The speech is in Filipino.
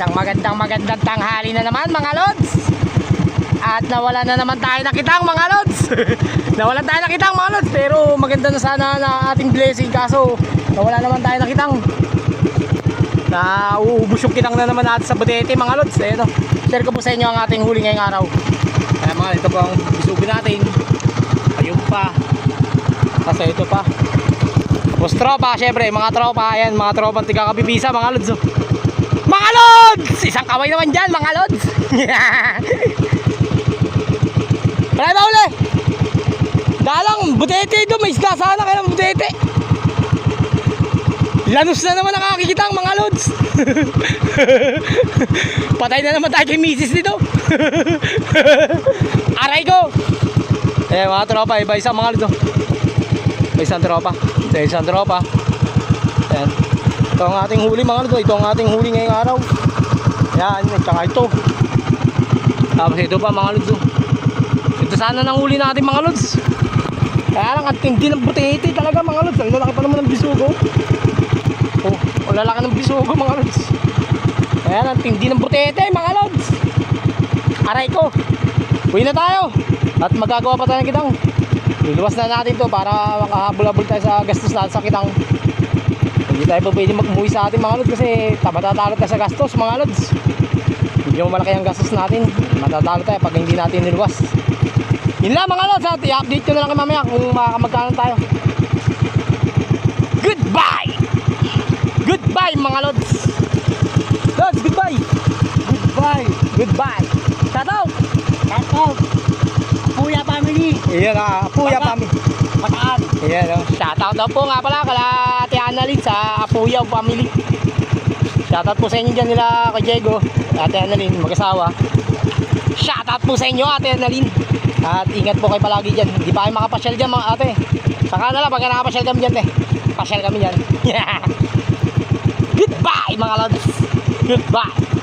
Isang magandang tanghali na naman mga lods. At nawala na naman tayo nakitang mga lods. Nawalan tayo nakitang mga lods. Pero maganda na sana na ating blessing. Kaso nawala naman tayo nakitang. Na uubos yung kinang na naman natin sa Budete mga lods. Ayan o. Share ko po sa inyo ang ating huli ngayong araw. Kaya mga ito po ang bisugin natin. Ayun pa. Kasi ito pa. Tapos tropa, syempre, mga tropa, ayan, mga tropa tigakabibisa, mga lods. Mga lods! Isang kaway naman dyan, mga lods. Wala ba uli? Dalang, Budete ito, may isda sana kayo ng Budete. Lanus na naman nakakikita ang mga lods. Patay na naman tayo kay misis dito. Aray ko. Eh mga tropa, iba isang mga lods. Isang tropa. Isang tropa. Ayan. Ito ang ating huli mga lods. Ito ang ating huli ngayong araw. Ayan, tsaka ito. Tapos ito pa mga lods. Ito sana nang huli natin mga lods. Kaya lang ang tindi ng Budete talaga mga lods. Ang lalaki pa naman ng bisugo. Oh, ang lalaki ng bisugo mga lods. Ayan, ang tindi ng Budete mga lods. Aray ko. Uwi na tayo. At magagawa pa tayo ng kitang. Luluwas na natin to para makahabol-habol tayo sa gastos natin sa kitang. Hindi tayo pa pwede mag-umuwi sa ating mga lods kasi matatalot tayo sa gastos mga lods. Medyo malaki ang gastos natin. Matatalot tayo pag hindi natin niluwas. Yun lang mga lods, at i-update ko na lang mamaya kung makakamagkano tayo. Goodbye! Goodbye mga lods! Lods, goodbye! Goodbye! Goodbye! Shout out! Shout out! Puya family! Iyan na, Apuya family. Mataan! Ayan o. Shoutout daw po nga pala kala Ate Annalyn sa Apuya family. Shoutout po sa inyo dyan nila kay Diego, Ate Annalyn, mag-asawa. Shoutout po sa inyo Ate Annalyn. At ingat po kayo palagi dyan. Hindi pa kayo makapasyal dyan mga ate. Saka na lang pagka nakapasyal kami dyan pasyal kami dyan. Goodbye mga lods. Goodbye.